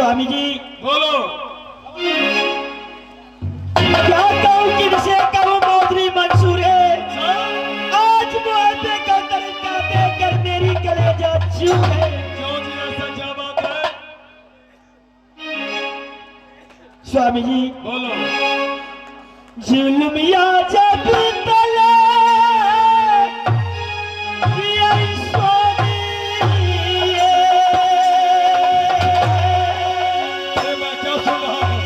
स्वामी जी बोलो। क्या कहूँ किनसे करूँ मौजरी मंसूर है। आज मुआवजे का तरीका देकर मेरी कलेजा चूर है। क्यों जी ऐसा क्या बात है? स्वामी जी बोलो। जुल्म या जब तले ये स्वामी ये मैं क्या सुन रहा हूँ?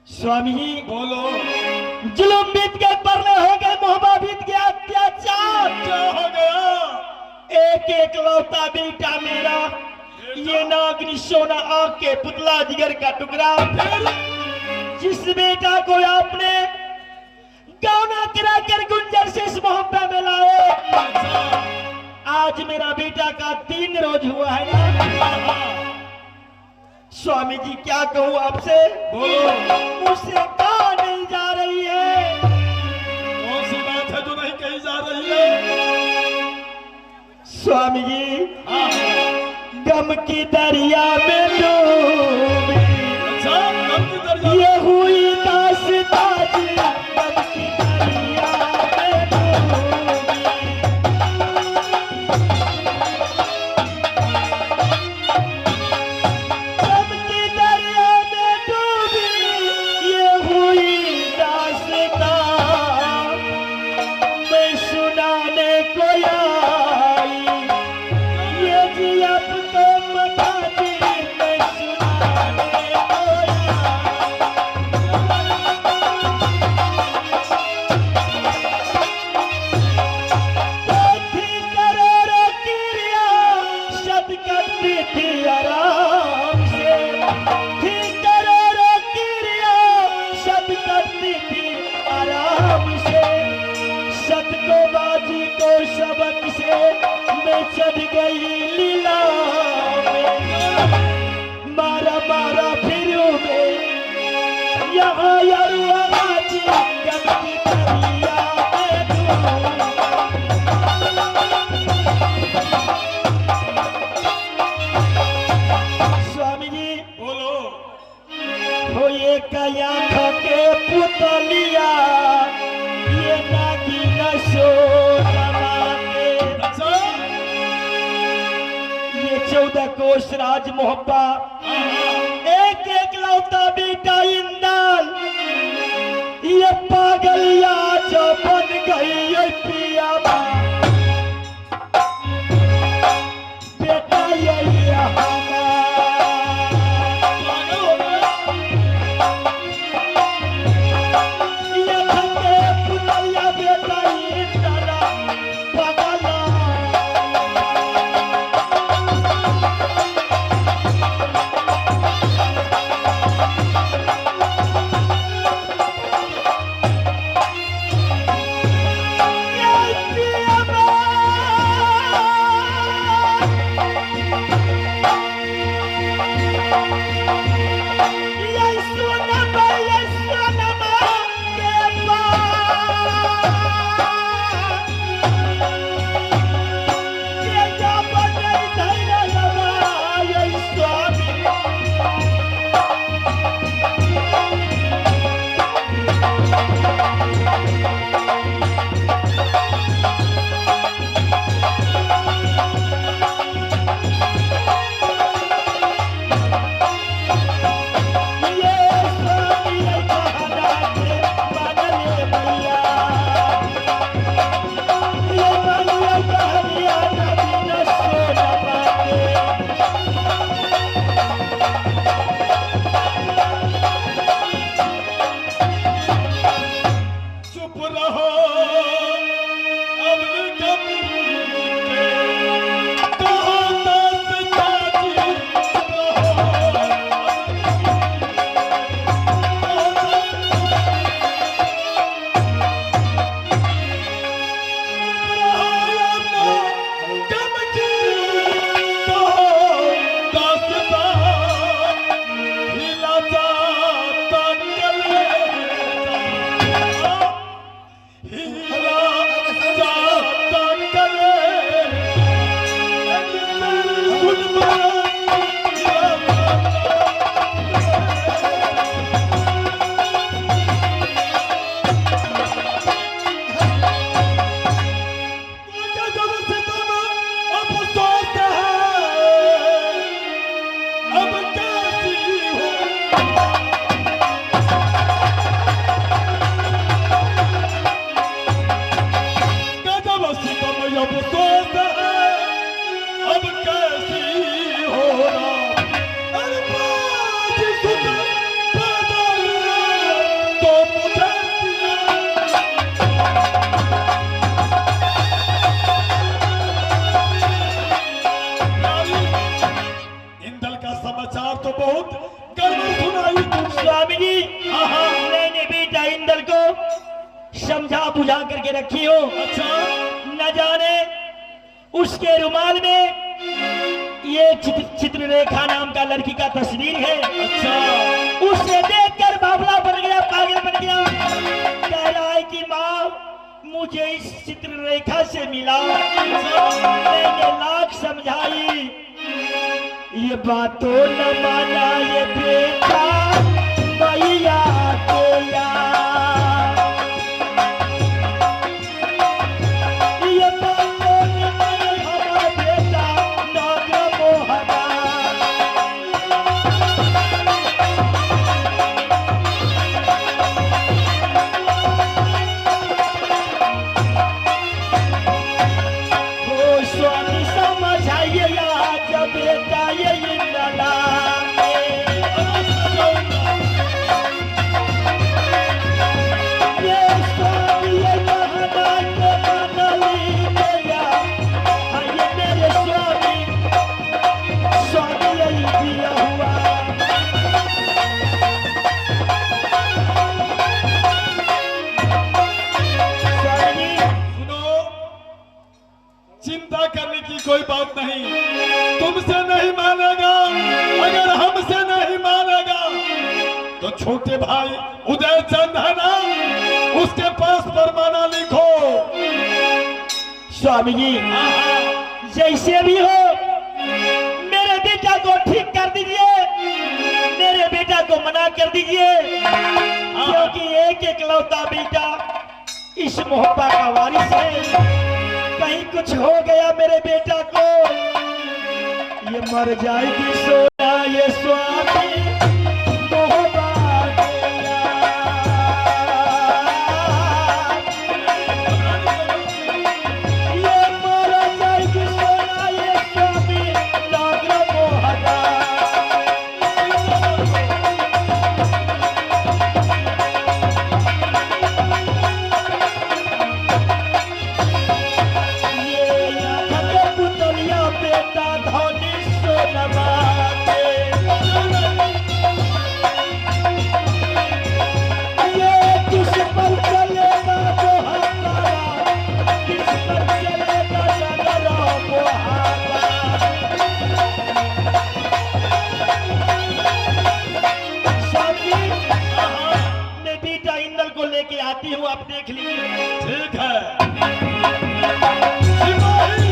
स्वामी जी बोलो। जुल्म बीत के परले हो गए, मोहब्बत बीत गया, अत्याचार क्या हो गया? एक एक लौता बेटा मेरा ये नागनी सोना आंख के पुतला जिगर का टुकड़ा, जिस बेटा को आपने गौना करा कर गुंजर से इस मोहब्बत में लाए, आज मेरा बेटा का 3 रोज हुआ है ना। स्वामी जी क्या कहूँ आपसे, बोलो। मुझसे कहा नहीं जा रही है। कौन सी बात है जो नहीं कही जा रही है? स्वामी जी हाँ। गम की दरिया में डूबी, अच्छा, गम की दरिया ये हुई दास्तां जी, गम की दरिया में डूबी। गम की दरिया में डूबी, ये हुई दास्तां, मैं सुनाने को आई, ये जी अब तो बता दी, मैं सुनाने को आई। चढ़ गई लीला में, मारा मारा फिर में यहाँ यरुआची गंदी दरिया में डूबा। स्वामी जी बोलो। हो ये कया के पुतलिया ये नागिन सोनमा के, अच्छा। ये 14 कोस राज मोहब्बा, एक एक लौता बेटा इंदल, ये पागल या जो बन गई ये पिया बेटा ये हमारा। ये थके पुतलिया बेटा इंदल पागल। तो बहुत गर्व सुनाई तुमने। स्वामी जी मैंने बेटा इंदल को समझा बुझा करके रखी हो। अच्छा। न जाने उसके रुमाल में ये चित्ररेखा नाम का लड़की का तस्वीर है। अच्छा। उसे देखकर बाबला बन गया, पागल बन गया। कह रहा है कि माँ मुझे इस चित्ररेखा से मिला। मैंने लाख समझाई, ये बातों न माना ये बेटा मैया के यार। ये बातों न माने हमारा बेटा नागर मोहना। ओ स्वामी समझाइए आज बेटा ये इंदला। करने की कोई बात नहीं। तुमसे नहीं मानेगा, अगर हमसे नहीं मानेगा तो छोटे भाई उदय चंद है ना, उसके पास परमाना लिखो। स्वामी जी जैसे भी हो मेरे बेटा को ठीक कर दीजिए, मेरे बेटा को मना कर दीजिए, क्योंकि एक एकलौता बेटा इस मोहब्बा का वारिस है। कहीं कुछ हो गया मेरे बेटा को, ये मर जाएगी सोना ये स्वामी मोहब्बा गया। ये मर जाएगी सोना ये स्वामी नागर मोहब्बा। बेटा धनी सोनवा के, ये किस पर चलेगा वो हमारा, किस पर चलेगा नगरा वो हमारा। स्वामी मैं बेटा इंदल को लेके आती हूँ, आप देख लीजिए। ठीक है सिपाही।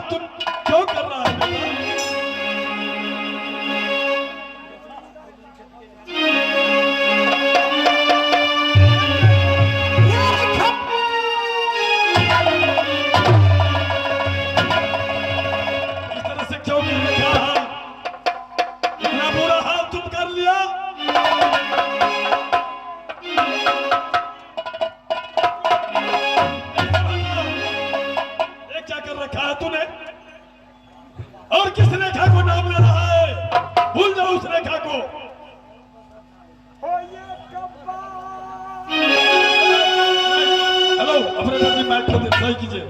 तुम क्यों कर रहा है इस तरह से क्यों कर रखा है? इतना बुरा हाल तुम कर लिया। ये क्या कर रखा है तूने? और किस रेखा को नाम ले रहा है? भूल जाओ उस रेखा को। हेलो ऑपरेटर जी, माइक को सही कीजिए।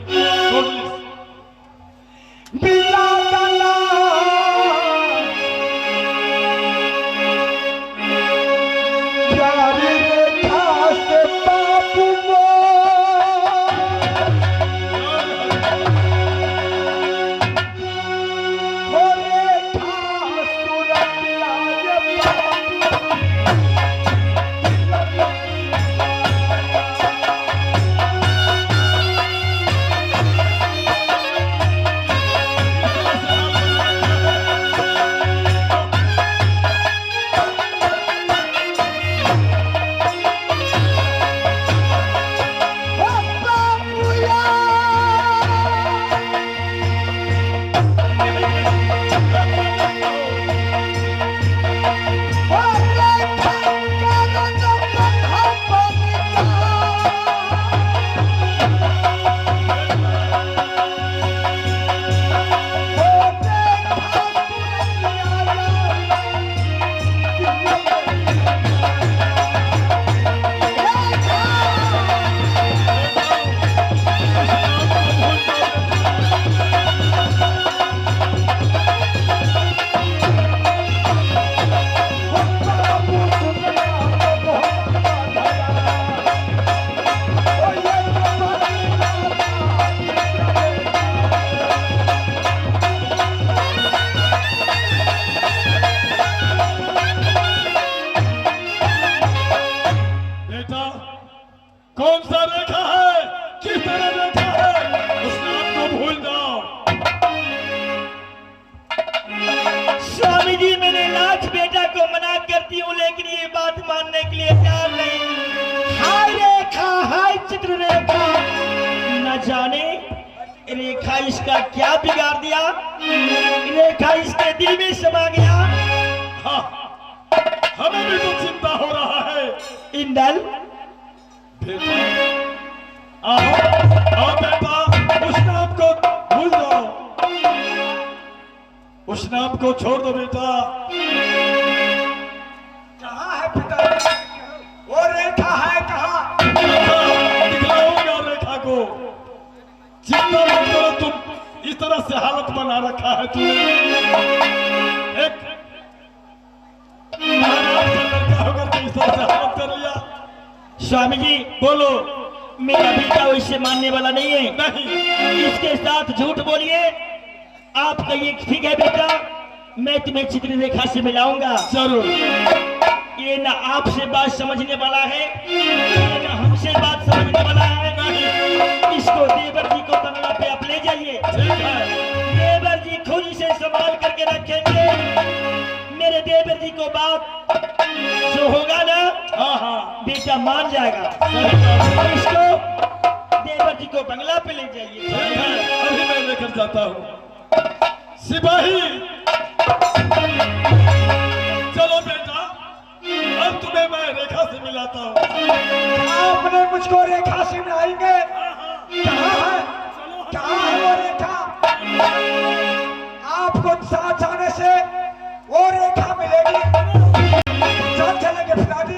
कौन सा रेखा है, किस तरह रेखा है, उस नाम को भूल जाओ। स्वामी जी, मैंने लाख बेटा को मना करती हूँ, लेकिन ये बात मानने के लिए तैयार नहीं। हाय रेखा, हाय चित्र रेखा, न जाने रेखा इसका क्या बिगाड़ दिया। रेखा इसके दिल में समा गया। हाँ, हमें भी तो चिंता हो रहा है। इंदल, बेटा आओ, आओ बेटा, उस नाम को भूल जाओ, उस नाम को छोड़ दो बेटा। कहाँ है पिताजी? वो रेखा है कहाँ? दिखलाऊंगा रेखा को। चिंता मत करो, तुम इस तरह से हालत बना रखा है तुमने। एक महाराज का लड़का होकर के इस तरह से हालत कर लिया। स्वामी जी, बोलो। मेरा बेटा वैसे मानने वाला नहीं है। नहीं, इसके साथ झूठ बोलिए। आप कहिए ठीक है बेटा, मैं तुम्हें चित्र रेखा से मिलाऊंगा। जरूर। ये ना आपसे बात समझने वाला है, ये ना हमसे बात समझने वाला है। इसको देवर जी को बंगला पे आप ले जाइए। ठीक है। देवर जी खुद इसे संभाल करके रखेंगे। मेरे देवर जी को बात जो होगा ना, हाँ हाँ, बेटा मान जाएगा। सही बात है। इसको देवर जी को बंगला पे ले जाइए। ठीक है, अभी मैं लेकर जाता हूँ। सिपाही, चलो बेटा, अब तुम्हें मैं रेखा से मिलाता हूँ। आपने मुझको रेखा से मिलाएंगे? कहाँ है? कहाँ है वो रेखा? आपको साथ जाने से वो रेखा मिलेगी। चल चलेंगे पिताजी।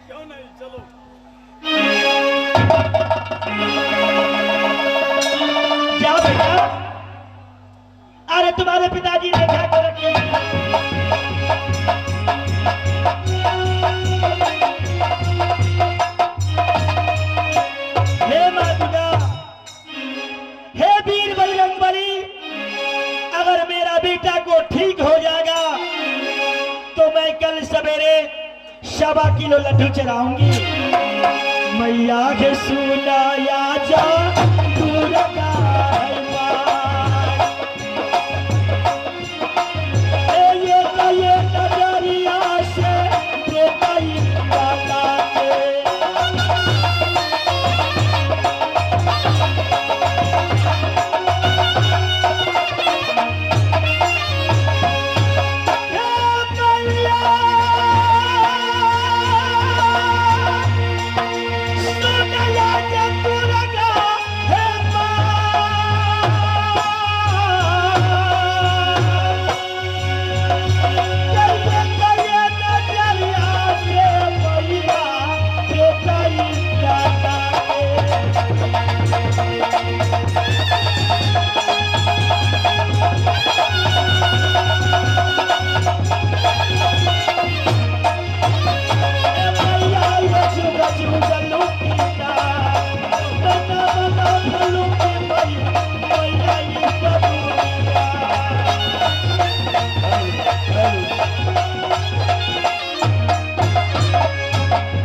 क्यों नहीं, चलो। जाओ बेटा। अरे तुम्हारे पिताजी रेखा को रखिए। हे मातुगा, हे वीर बजरंगबली, अगर मेरा बेटा को ठीक हो जाएगा तो मैं कल सवेरे 1.25 किलो लड्डू चढ़ाऊंगी। मैया के सुनाया जा दूर का